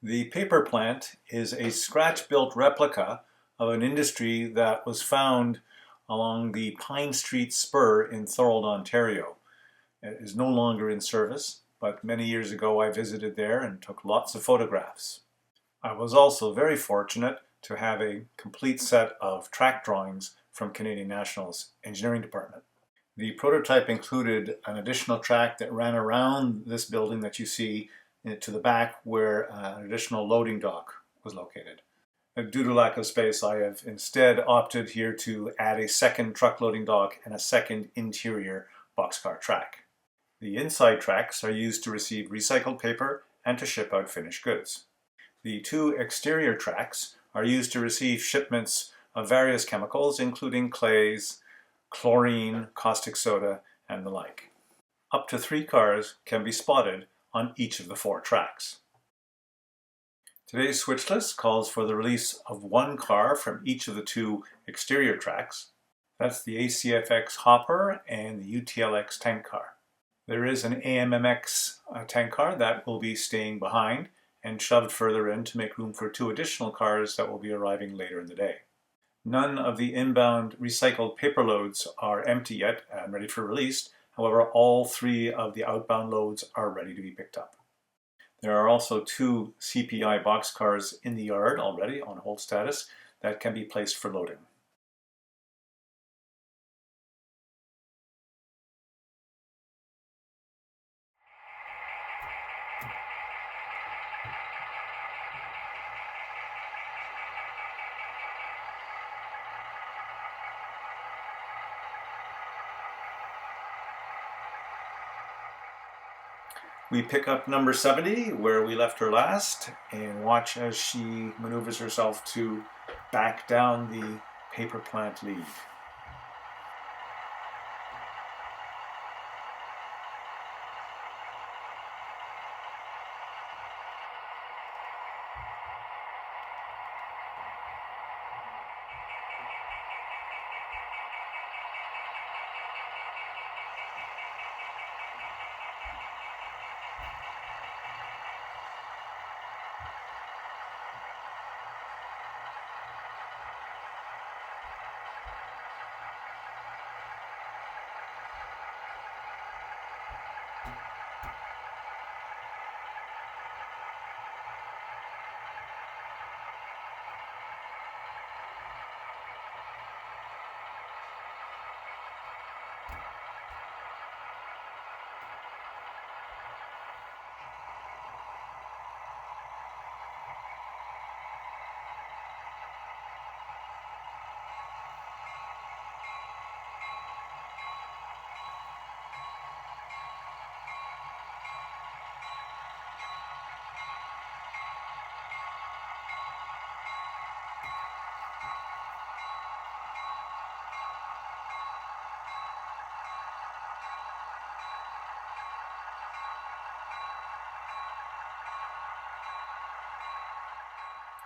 The paper plant is a scratch-built replica of an industry that was found along the Pine Street Spur in Thorold, Ontario. It is no longer in service, but many years ago I visited there and took lots of photographs. I was also very fortunate to have a complete set of track drawings from Canadian National's engineering department. The prototype included an additional track that ran around this building that you see to the back where an additional loading dock was located. Due to lack of space, I have instead opted here to add a second truck loading dock and a second interior boxcar track. The inside tracks are used to receive recycled paper and to ship out finished goods. The two exterior tracks are used to receive shipments of various chemicals, including clays, chlorine, caustic soda, and the like. Up to 3 cars can be spotted on each of the 4 tracks. Today's switch list calls for the release of 1 car from each of the 2 exterior tracks. That's the ACFX hopper and the UTLX tank car. There is an AMMX tank car that will be staying behind and shoved further in to make room for 2 additional cars that will be arriving later in the day. None of the inbound recycled paper loads are empty yet and ready for release. However, all 3 of the outbound loads are ready to be picked up. There are also 2 CPI boxcars in the yard already on hold status that can be placed for loading. We pick up number 70 where we left her last and watch as she maneuvers herself to back down the paper plant lead.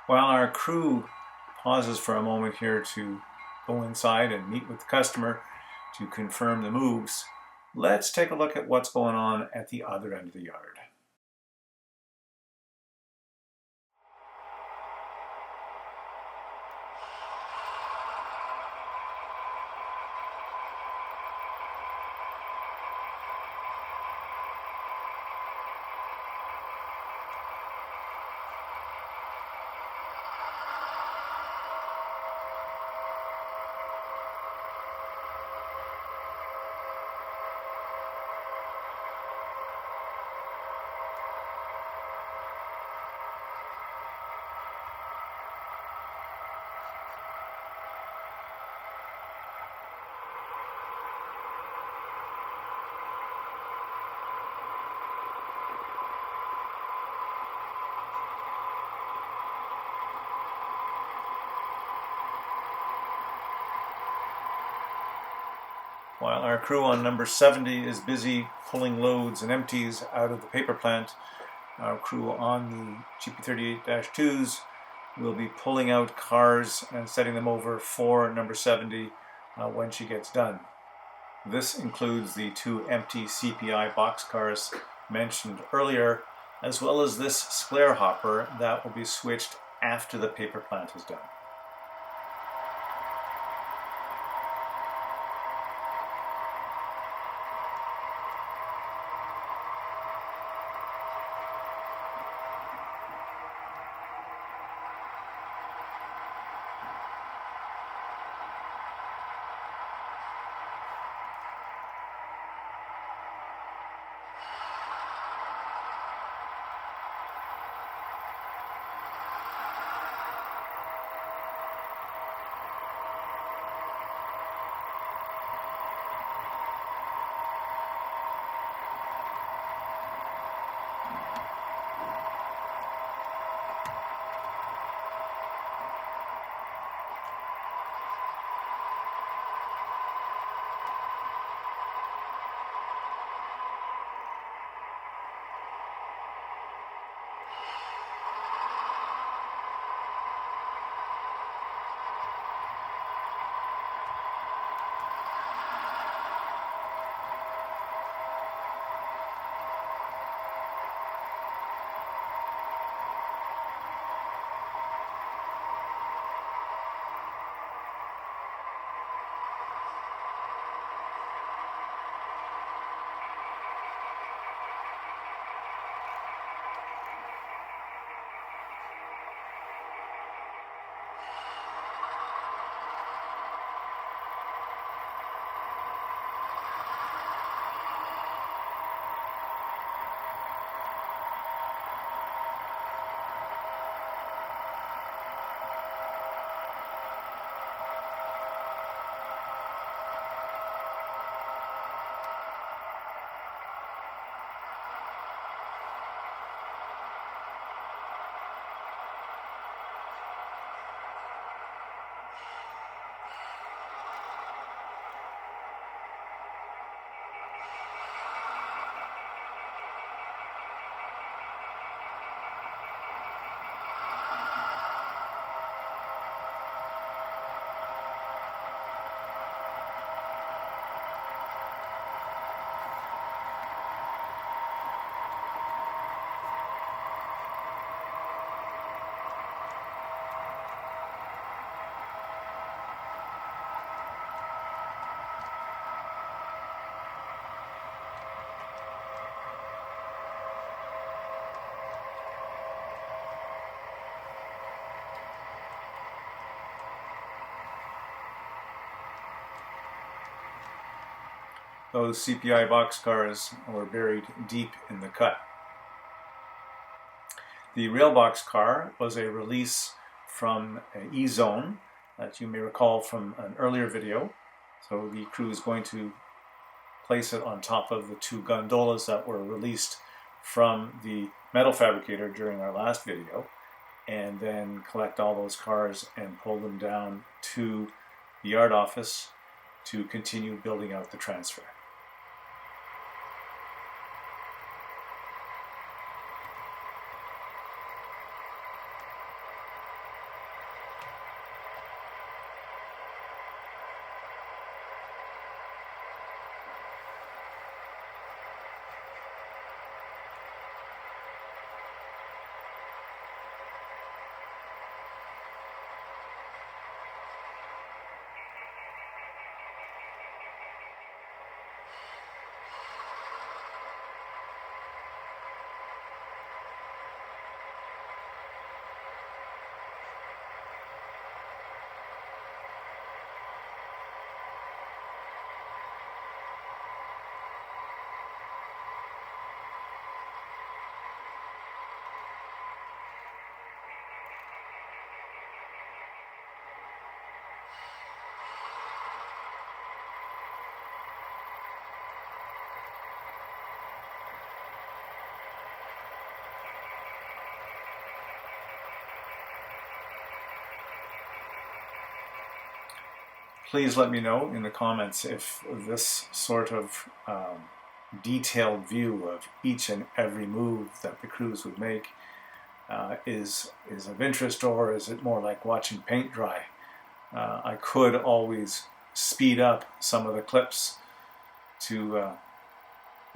While our crew pauses for a moment here to go inside and meet with the customer to confirm the moves, let's take a look at what's going on at the other end of the yard. While our crew on number 70 is busy pulling loads and empties out of the paper plant, our crew on the GP38-2s will be pulling out cars and setting them over for number 70 when she gets done. This includes the 2 empty CPI boxcars mentioned earlier, as well as this square hopper that will be switched after the paper plant is done. Those CPI boxcars were buried deep in the cut. The rail boxcar was a release from E-Zone that you may recall from an earlier video. So the crew is going to place it on top of the two gondolas that were released from the metal fabricator during our last video, and then collect all those cars and pull them down to the yard office to continue building out the transfer. Please let me know in the comments if this sort of detailed view of each and every move that the crews would make is of interest, or is it more like watching paint dry? I could always speed up some of the clips to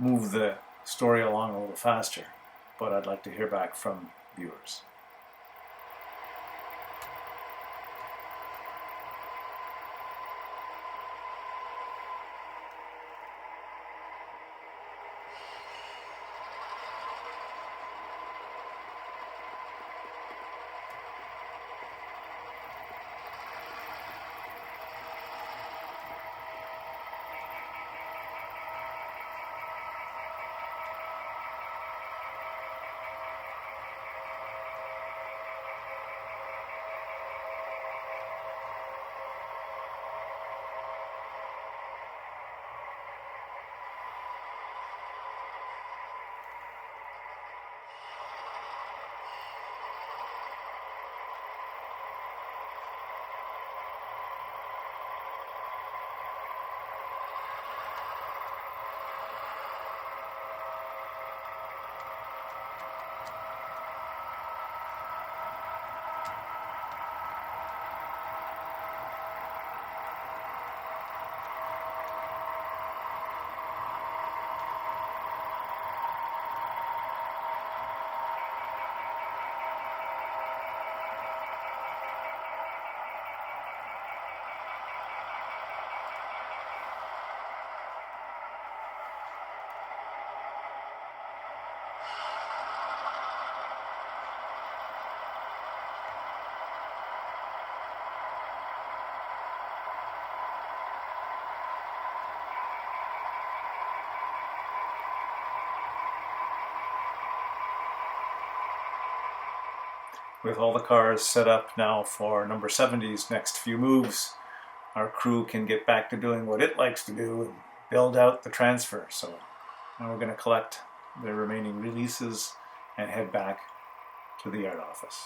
move the story along a little faster. but I'd like to hear back from viewers. With all the cars set up now for number 70's next few moves, our crew can get back to doing what it likes to do and build out the transfer. So now we're going to collect the remaining releases and head back to the yard office.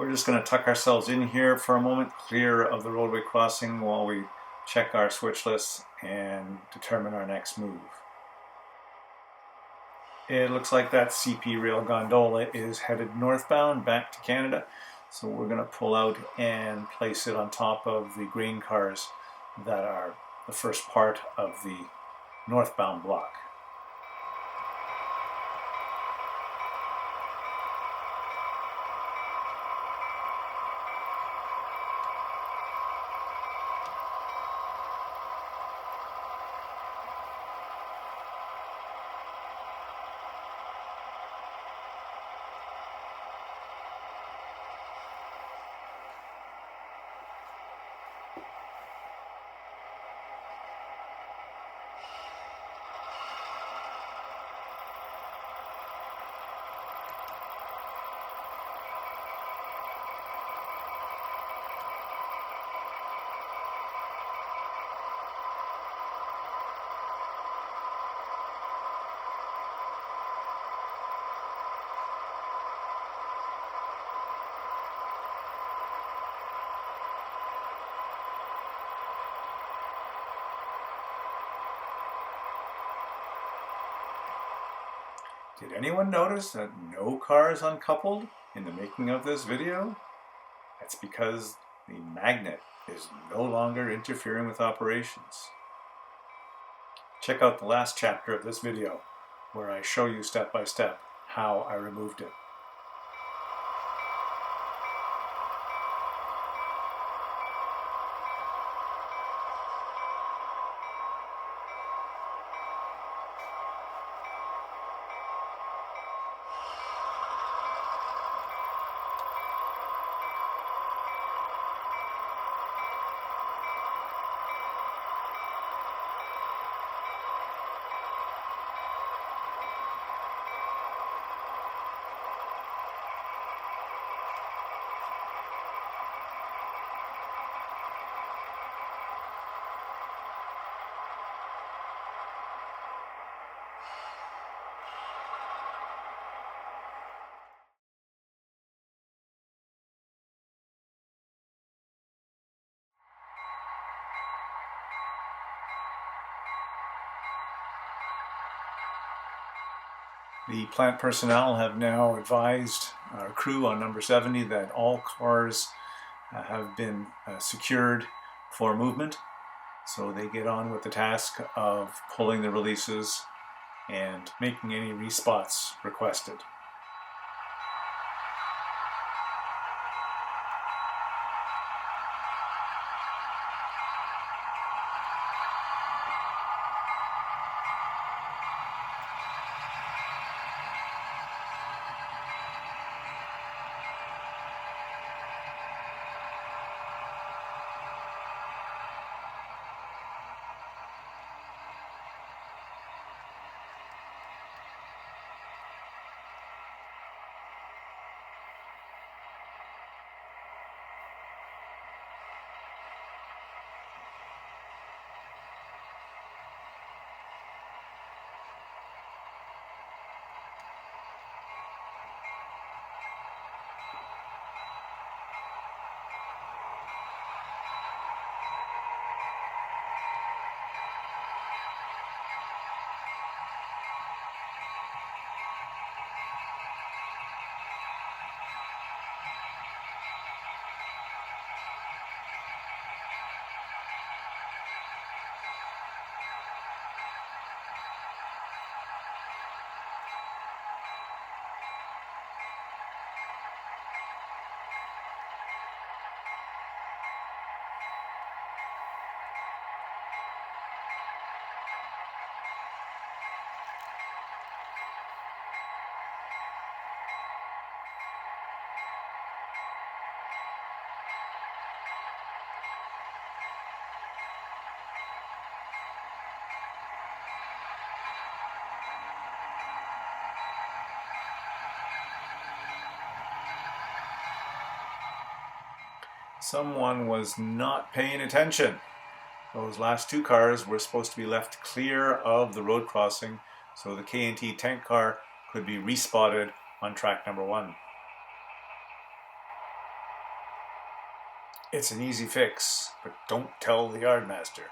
We're just going to tuck ourselves in here for a moment, clear of the roadway crossing while we check our switch lists and determine our next move. It looks like that CP rail gondola is headed northbound back to Canada. So we're going to pull out and place it on top of the grain cars that are the first part of the northbound block. Did anyone notice that no car is uncoupled in the making of this video? That's because the magnet is no longer interfering with operations. Check out the last chapter of this video where I show you step by step how I removed it. The plant personnel have now advised our crew on number 70 that all cars have been secured for movement. So they get on with the task of pulling the releases and making any respots requested. Someone was not paying attention. Those last two cars were supposed to be left clear of the road crossing so the K&T tank car could be respotted on track number 1. It's an easy fix, but don't tell the yardmaster.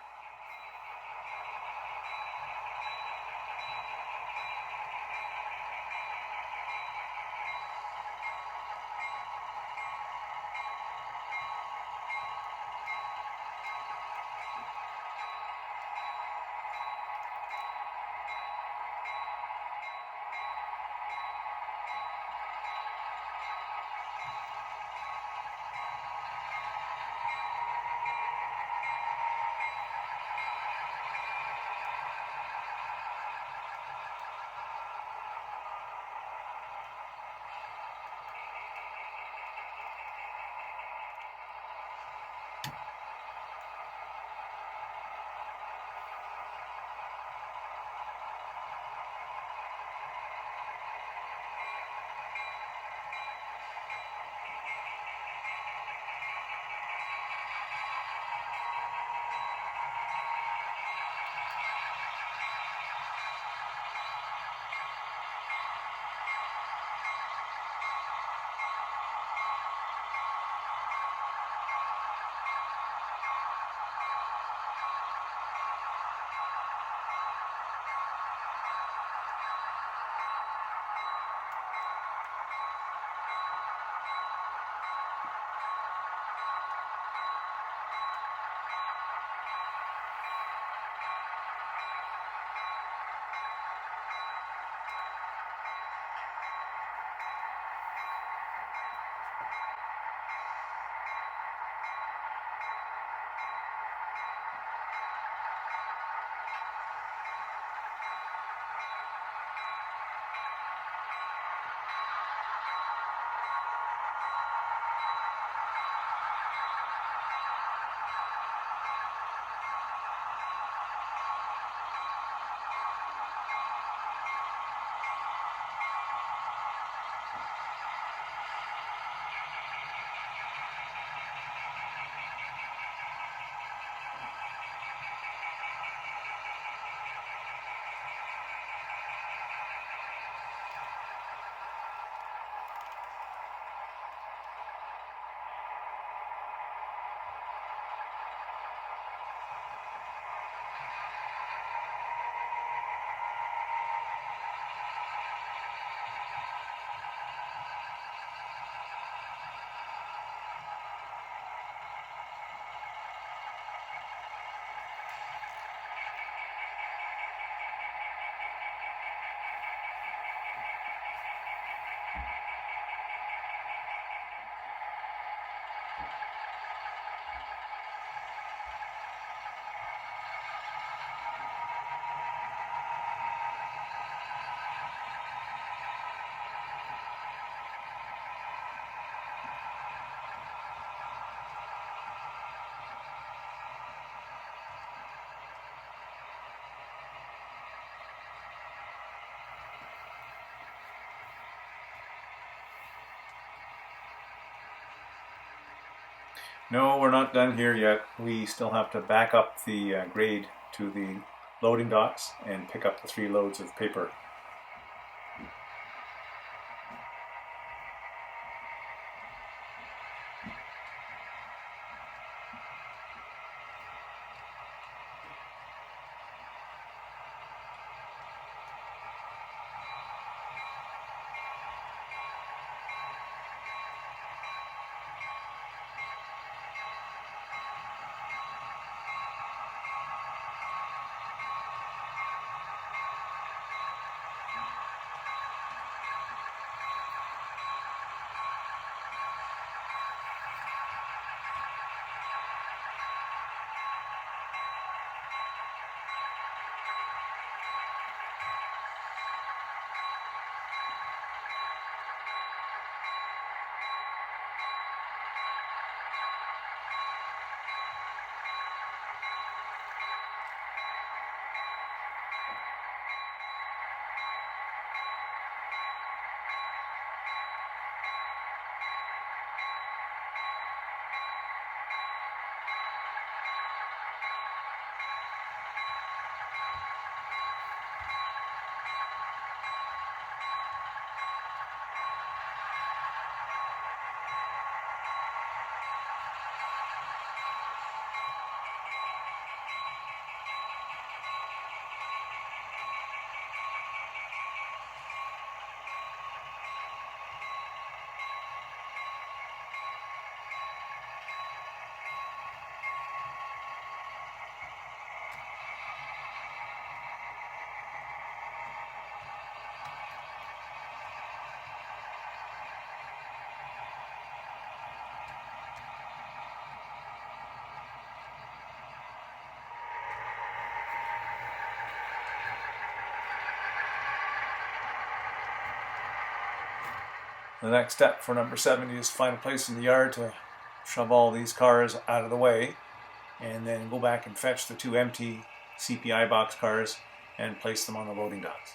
No, we're not done here yet. We still have to back up the grade to the loading docks and pick up the 3 loads of paper. The next step for number 70 is to find a place in the yard to shove all these cars out of the way, and then go back and fetch the 2 empty CPI box cars and place them on the loading docks.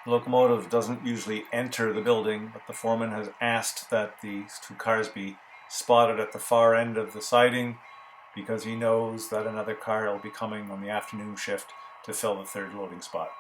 The locomotive doesn't usually enter the building, but the foreman has asked that these two cars be spotted at the far end of the siding because he knows that another car will be coming on the afternoon shift to fill the third loading spot.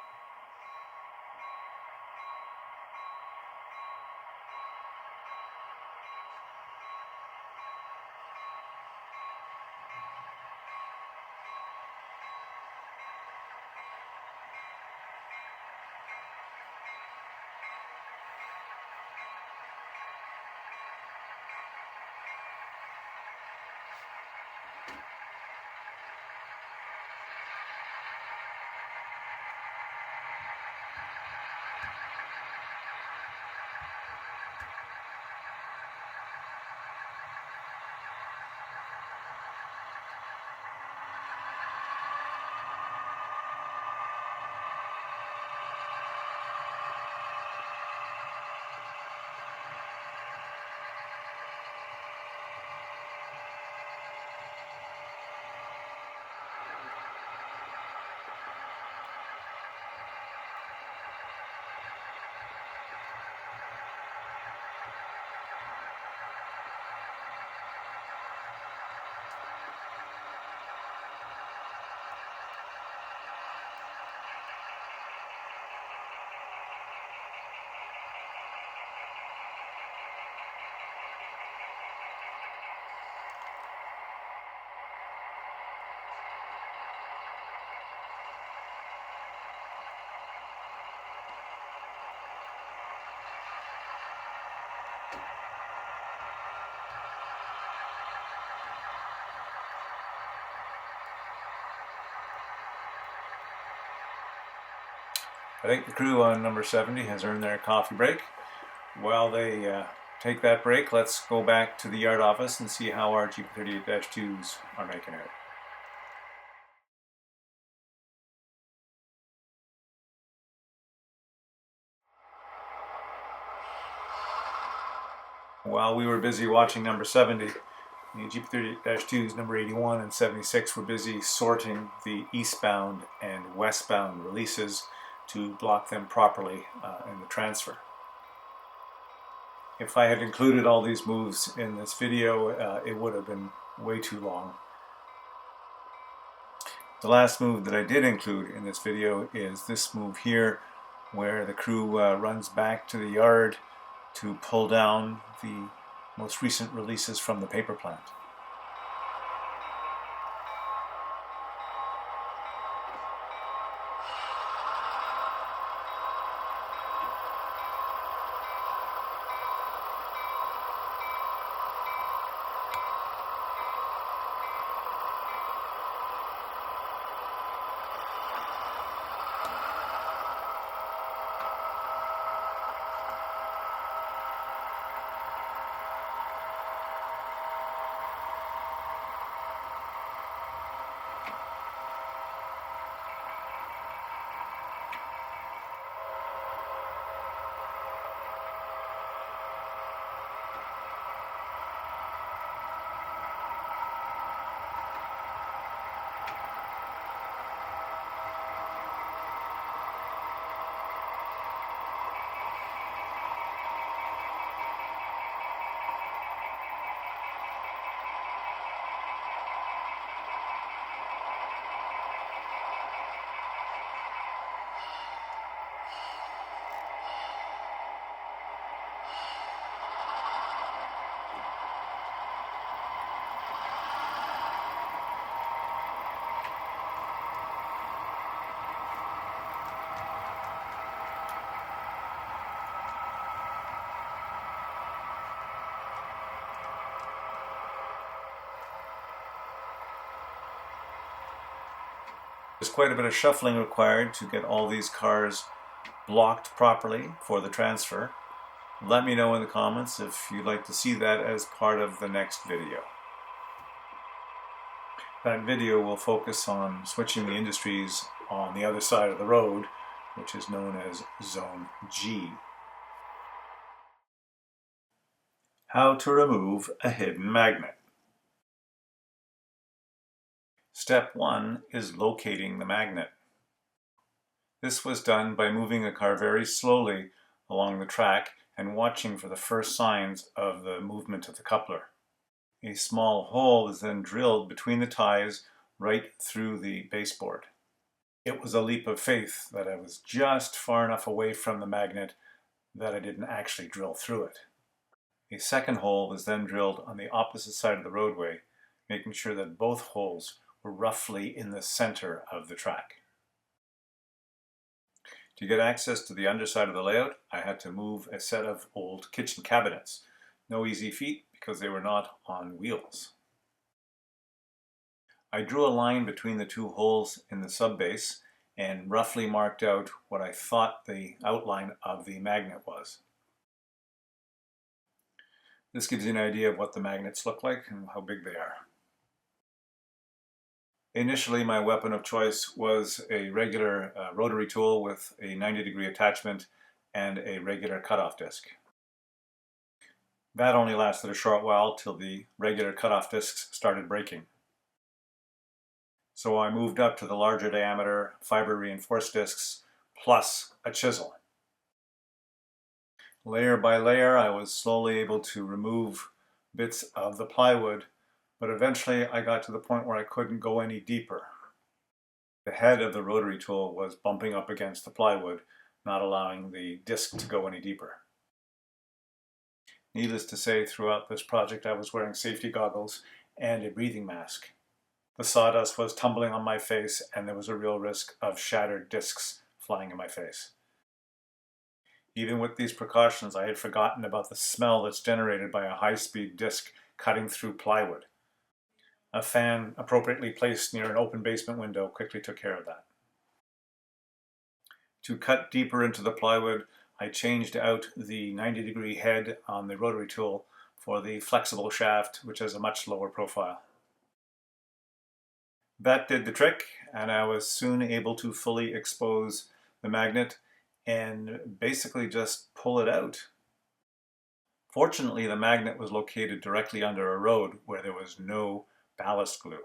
I think the crew on number 70 has earned their coffee break. While they take that break, let's go back to the yard office and see how our GP38-2s are making out. While we were busy watching number 70, the GP38-2s number 81 and 76 were busy sorting the eastbound and westbound releases to block them properly in the transfer. If I had included all these moves in this video, it would have been way too long. The last move that I did include in this video is this move here, where the crew runs back to the yard to pull down the most recent releases from the paper plant. There's quite a bit of shuffling required to get all these cars blocked properly for the transfer. Let me know in the comments if you'd like to see that as part of the next video. That video will focus on switching the industries on the other side of the road, which is known as Zone G. How to remove a hidden magnet. Step 1 is locating the magnet. This was done by moving the car very slowly along the track and watching for the first signs of the movement of the coupler. A small hole was then drilled between the ties right through the baseboard. It was a leap of faith that I was just far enough away from the magnet that I didn't actually drill through it. A second hole was then drilled on the opposite side of the roadway, making sure that both holes were roughly in the center of the track. To get access to the underside of the layout, I had to move a set of old kitchen cabinets. No easy feat because they were not on wheels. I drew a line between the two holes in the subbase and roughly marked out what I thought the outline of the magnet was. This gives you an idea of what the magnets look like and how big they are. Initially, my weapon of choice was a regular rotary tool with a 90-degree attachment and a regular cutoff disc. That only lasted a short while till the regular cutoff discs started breaking. So I moved up to the larger diameter fiber reinforced discs plus a chisel. Layer by layer, I was slowly able to remove bits of the plywood, but eventually I got to the point where I couldn't go any deeper. The head of the rotary tool was bumping up against the plywood, not allowing the disc to go any deeper. Needless to say, throughout this project I was wearing safety goggles and a breathing mask. The sawdust was tumbling on my face and there was a real risk of shattered discs flying in my face. Even with these precautions, I had forgotten about the smell that's generated by a high-speed disc cutting through plywood. A fan appropriately placed near an open basement window quickly took care of that. To cut deeper into the plywood, I changed out the 90-degree head on the rotary tool for the flexible shaft, which has a much lower profile. That did the trick, and I was soon able to fully expose the magnet and basically just pull it out. Fortunately, the magnet was located directly under a road where there was no ballast glue.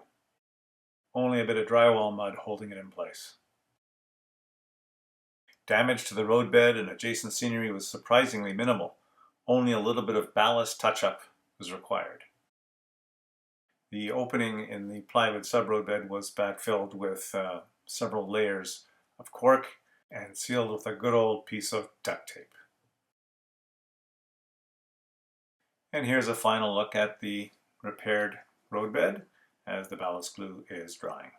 Only a bit of drywall mud holding it in place. Damage to the roadbed and adjacent scenery was surprisingly minimal. Only a little bit of ballast touch-up was required. The opening in the plywood sub-roadbed was backfilled with several layers of cork and sealed with a good old piece of duct tape. And here's a final look at the repaired roadbed as the ballast glue is drying.